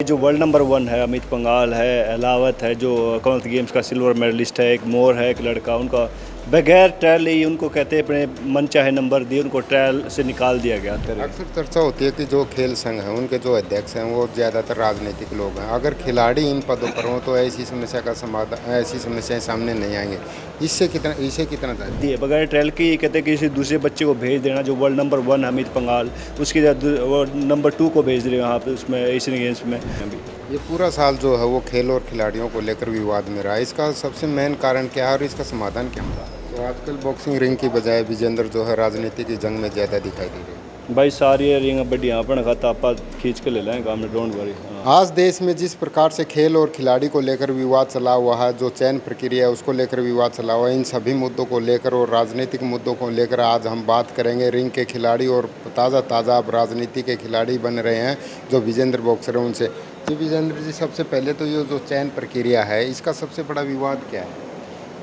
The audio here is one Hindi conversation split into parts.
जो वर्ल्ड नंबर 1 है अमित पंघाल है, अलावत है जो कॉमनवेल्थ गेम्स का सिल्वर मेडलिस्ट है, एक मोर है एक लड़का, उनका बगैर ट्रायल ही उनको कहते हैं अपने मन चाहे नंबर दिए, उनको ट्रायल से निकाल दिया गया। अक्सर चर्चा होती है कि जो खेल संघ हैं उनके जो अध्यक्ष हैं वो ज़्यादातर राजनीतिक लोग हैं। अगर खिलाड़ी इन पदों पर हों तो ऐसी समस्या का समाधान, ऐसी समस्याएं सामने नहीं आएंगे। इसे कितना दिए बगैर ट्रायल की कहते हैं कि किसी दूसरे बच्चे को भेज देना, जो वर्ल्ड नंबर 1 है अमित पंघाल, उसकी जगह वो नंबर 2 को भेज रहे हैं यहाँ पे उसमें एशियन गेम्स में अभी। ये पूरा साल जो है वो खेल और खिलाड़ियों को लेकर विवाद में रहा है। इसका सबसे मेन कारण क्या है और इसका समाधान क्या होगा? तो आजकल बॉक्सिंग रिंग की बजाय विजेंद्र जो है राजनीति की जंग में ज़्यादा दिखाई दे रही है। भाई सारी रिंग बढ़िया अपन खाता आप खींच के ले लें काम में, डोंट वरी। आज देश में जिस प्रकार से खेल और खिलाड़ी को लेकर विवाद चला हुआ है, जो चयन प्रक्रिया है उसको लेकर विवाद चला हुआ है, इन सभी मुद्दों को लेकर और राजनीतिक मुद्दों को लेकर आज हम बात करेंगे। रिंग के खिलाड़ी और ताज़ा अब राजनीति के खिलाड़ी बन रहे हैं जो विजेंद्र बॉक्सर हैं उनसे। जी विजेंद्र जी, सबसे पहले तो ये जो चयन प्रक्रिया है इसका सबसे बड़ा विवाद क्या है?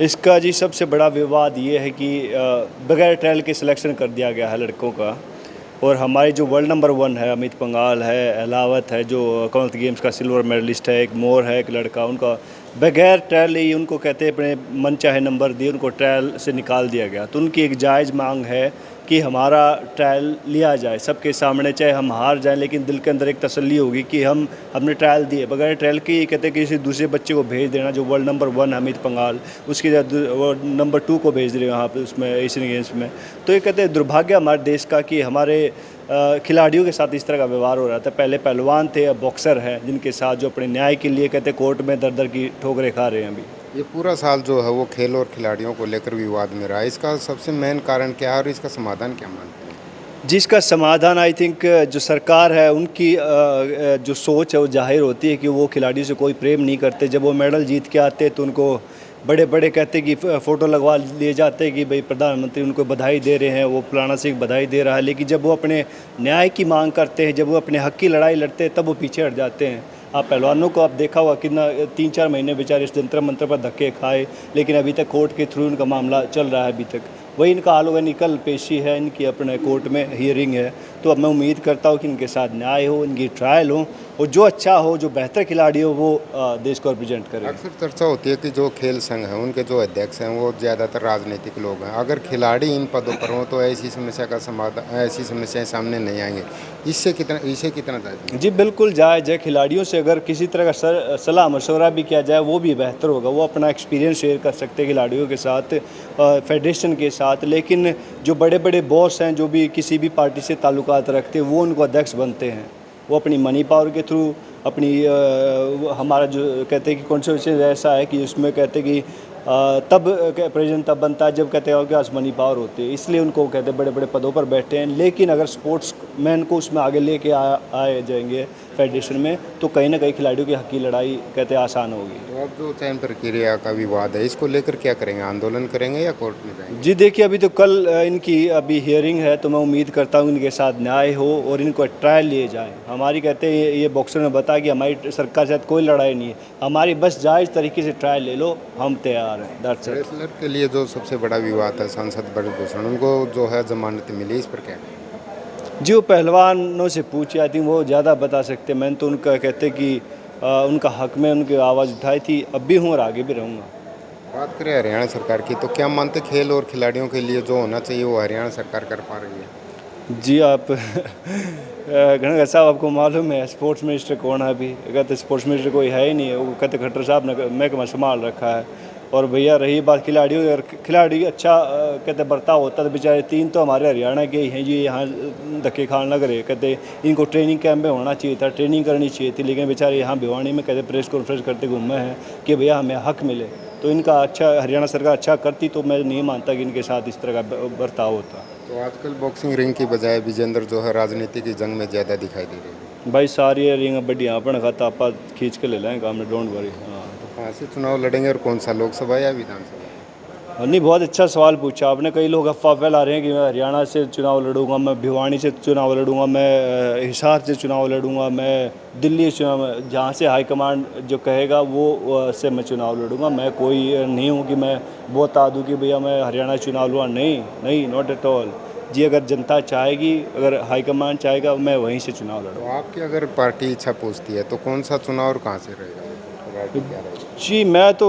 इसका जी सबसे बड़ा विवाद ये है कि बगैर ट्रायल के सिलेक्शन कर दिया गया है लड़कों का। और हमारे जो वर्ल्ड नंबर 1 है अमित पंघाल है, अलावत है जो कॉमनवेल्थ गेम्स का सिल्वर मेडलिस्ट है, एक मोर है एक लड़का, उनका बगैर ट्रायल ही उनको कहते हैं अपने मन चाहे नंबर दिए, उनको ट्रायल से निकाल दिया गया। तो उनकी एक जायज़ मांग है कि हमारा ट्रायल लिया जाए सबके सामने, चाहे हम हार जाएं, लेकिन दिल के अंदर एक तसल्ली होगी कि हमने ट्रायल दिए। बगैर ट्रायल के ये कहते हैं कि किसी दूसरे बच्चे को भेज देना, जो वर्ल्ड नंबर 1 है अमित पंघाल, उसकी जगह वो नंबर 2 को भेज रहे हैं यहाँ पे उसमें एशियन गेम्स में। तो ये कहते हैं दुर्भाग्य हमारे देश का कि हमारे खिलाड़ियों के साथ इस तरह का व्यवहार हो रहा था। पहले पहलवान थे, अब बॉक्सर हैं, जिनके साथ जो अपने न्याय के लिए कहते कोर्ट में दर दर की ठोकरें खा रहे हैं अभी। ये पूरा साल जो है वो खेल और खिलाड़ियों को लेकर विवाद में रहा है। इसका सबसे मेन कारण क्या है और इसका समाधान क्या मानते हैं? जिसका समाधान आई थिंक जो सरकार है उनकी जो सोच है वो जाहिर होती है कि वो खिलाड़ियों से कोई प्रेम नहीं करते। जब वो मेडल जीत के आते तो उनको बड़े बड़े कहते कि फ़ोटो लगवा लिए जाते कि भाई प्रधानमंत्री उनको बधाई दे रहे हैं, वो फलाना सिंह बधाई दे रहा है। लेकिन जब वो अपने न्याय की मांग करते हैं, जब वो अपने हक़ की लड़ाई लड़ते हैं, तब वो पीछे हट जाते हैं। आप पहलवानों को आप देखा होगा कितना 3-4 महीने बेचारे इस जंतर मंतर पर धक्के खाए, लेकिन अभी तक कोर्ट के थ्रू इनका मामला चल रहा है। अभी तक वही इनका हाल होगा, कल पेशी है इनकी अपने कोर्ट में, हियरिंग है। तो अब मैं उम्मीद करता हूँ कि इनके साथ न्याय हो, इनकी ट्रायल हो, और जो अच्छा हो, जो बेहतर खिलाड़ी हो, वो देश को रिप्रेजेंट करे। अक्सर चर्चा होती है कि जो खेल संघ हैं उनके जो अध्यक्ष हैं वो ज़्यादातर राजनीतिक लोग हैं। अगर खिलाड़ी इन पदों पर हों तो ऐसी समस्या का समाधान, ऐसी समस्याएं सामने नहीं आएंगे। इसे कितना जायज़? जी बिल्कुल जायज़ है। खिलाड़ियों से अगर किसी तरह का सलाह मशवरा भी किया जाए वो भी बेहतर होगा। वो अपना एक्सपीरियंस शेयर कर सकते हैं खिलाड़ियों के साथ, फेडरेशन के साथ। लेकिन जो बड़े बड़े बॉस हैं, जो भी किसी भी पार्टी से ताल्लुकात रखते हैं, वो उनको अध्यक्ष बनते हैं। वो अपनी मनी पावर के थ्रू अपनी हमारा जो कहते हैं कि कॉन्स्टिट्यूशन ऐसा है कि उसमें कहते हैं कि तब प्रेसिडेंट तब बनता है जब कहते हैं कि मनी पावर होती है, इसलिए उनको कहते हैं बड़े बड़े पदों पर बैठे हैं। लेकिन अगर स्पोर्ट्स मैन को उसमें आगे लेके आए जाएंगे फेडरेशन में, तो कहीं ना कहीं खिलाड़ियों की हक की लड़ाई कहते हैं आसान होगी। तो अब जो चयन प्रक्रिया का विवाद है इसको लेकर क्या करेंगे? आंदोलन करेंगे या कोर्ट में जाएंगे? जी देखिए, अभी तो कल इनकी अभी हियरिंग है, तो मैं उम्मीद करता हूँ इनके साथ न्याय हो और इनको ट्रायल लिए जाए। हमारी कहते हैं ये बॉक्सर ने बताया कि हमारी सरकार के साथ कोई लड़ाई नहीं है, हमारी बस जायज़ तरीके से ट्रायल ले लो, हम तैयार हैं। That's it. रेसलर के लिए जो सबसे बड़ा विवाद है सांसद ब्रजभूषण, उनको जो है जमानत मिली, इस पर क्या? जी वो पहलवानों से पूछे, आई थिंक वो ज़्यादा बता सकते। मैंने तो उनका कहते कि उनका हक में उनकी आवाज़ उठाई थी, अब भी हूँ और आगे भी रहूँगा। बात करें हरियाणा सरकार की, तो क्या मानते खेल और खिलाड़ियों के लिए जो होना चाहिए वो हरियाणा सरकार कर पा रही है? जी आप गणेश साहब, आपको मालूम है स्पोर्ट्स मिनिस्टर कौन है? अभी कहते स्पोर्ट्स मिनिस्टर कोई है ही नहीं है। वो कहते खट्टर साहब ने महकमा संभाल रखा है। और भैया रही बात खिलाड़ियों, अगर खिलाड़ी अच्छा कहते बर्ताव होता तो बेचारे 3 तो हमारे हरियाणा के ही हैं जी, यहाँ धक्के खान लग रहे। कहते इनको ट्रेनिंग कैंप में होना चाहिए था, ट्रेनिंग करनी चाहिए थी, लेकिन बेचारे यहाँ भिवानी में कहते प्रेस कॉन्फ्रेंस करते घूमे हैं कि भैया हमें हक मिले। तो इनका अच्छा हरियाणा सरकार अच्छा करती तो मैं नहीं मानता कि इनके साथ इस तरह का बर्ताव होता। तो आजकल बॉक्सिंग रिंग की बजाय विजेंद्र जो है राजनीति की जंग में ज़्यादा दिखाई दे रही है। भाई सारी रिंग बढ़िया अपन खाता आप खींच के ले लें काम में, डोंट वरी। हाँ कहाँ से चुनाव लड़ेंगे और कौन सा, लोकसभा या विधानसभा? नहीं, बहुत अच्छा सवाल पूछा आपने। कई लोग अफवाह फैला रहे हैं कि मैं हरियाणा से चुनाव लड़ूंगा, मैं भिवानी से चुनाव लड़ूंगा, मैं हिसार से चुनाव लड़ूंगा, मैं दिल्ली से चुनाव, जहाँ से हाईकमांड जो कहेगा वो से मैं चुनाव लड़ूंगा। मैं कोई नहीं हूँ कि मैं बता दूँ कि भैया मैं हरियाणा चुनाव लूँगा। नहीं नहीं, नॉट एट ऑल। जी अगर जनता चाहेगी, अगर हाईकमान चाहेगा, मैं वहीं से चुनाव तो लड़ूँगा। आपकी अगर पार्टी इच्छा पूछती है तो कौन सा चुनाव और कहाँ से रहेगा, पार्टी क्या रहेगी? जी, मैं तो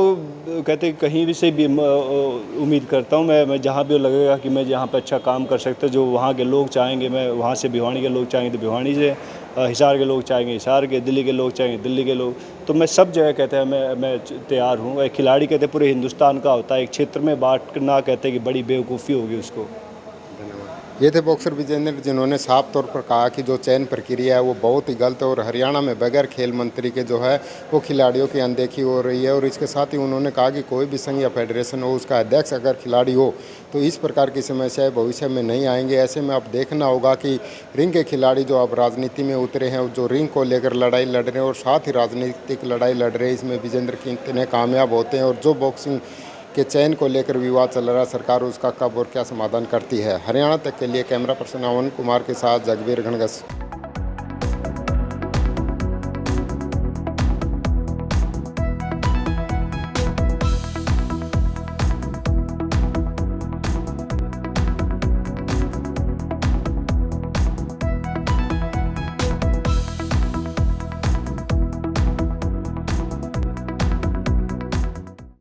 कहते हैं कहीं भी से भी उम्मीद करता हूँ, मैं जहाँ भी लगेगा कि मैं जहाँ पे अच्छा काम कर सकता हूँ, जो वहाँ के लोग चाहेंगे, मैं वहाँ से, भिवानी के लोग चाहेंगे तो भिवानी से, हिसार के लोग चाहेंगे हिसार के, दिल्ली के लोग चाहेंगे दिल्ली के लोग, तो मैं सब जगह कहते हैं मैं तैयार हूँ। एक खिलाड़ी कहते हैं पूरे हिंदुस्तान का होता है, एक क्षेत्र में बाँटना कहते हैं कि बड़ी बेवकूफ़ी होगी उसको। धन्यवाद। ये थे बॉक्सर विजेंद्र, जिन्होंने साफ तौर पर कहा कि जो चयन प्रक्रिया है वो बहुत ही गलत है और हरियाणा में बगैर खेल मंत्री के जो है वो खिलाड़ियों की अनदेखी हो रही है। और इसके साथ ही उन्होंने कहा कि कोई भी संघ या फेडरेशन हो, उसका अध्यक्ष अगर खिलाड़ी हो तो इस प्रकार की समस्याएं भविष्य में नहीं आएंगे। ऐसे में अब देखना होगा कि रिंग के खिलाड़ी जो अब राजनीति में उतरे हैं, जो रिंग को लेकर लड़ाई लड़ रहे हैं और साथ ही राजनीतिक लड़ाई लड़ रहे हैं, इसमें विजेंद्र कितने कामयाब होते हैं। और जो बॉक्सिंग के चयन को लेकर विवाद चल रहा है, सरकार उसका कब और क्या समाधान करती है। हरियाणा तक के लिए कैमरा पर्सन अवन कुमार के साथ जगबीर घनघस।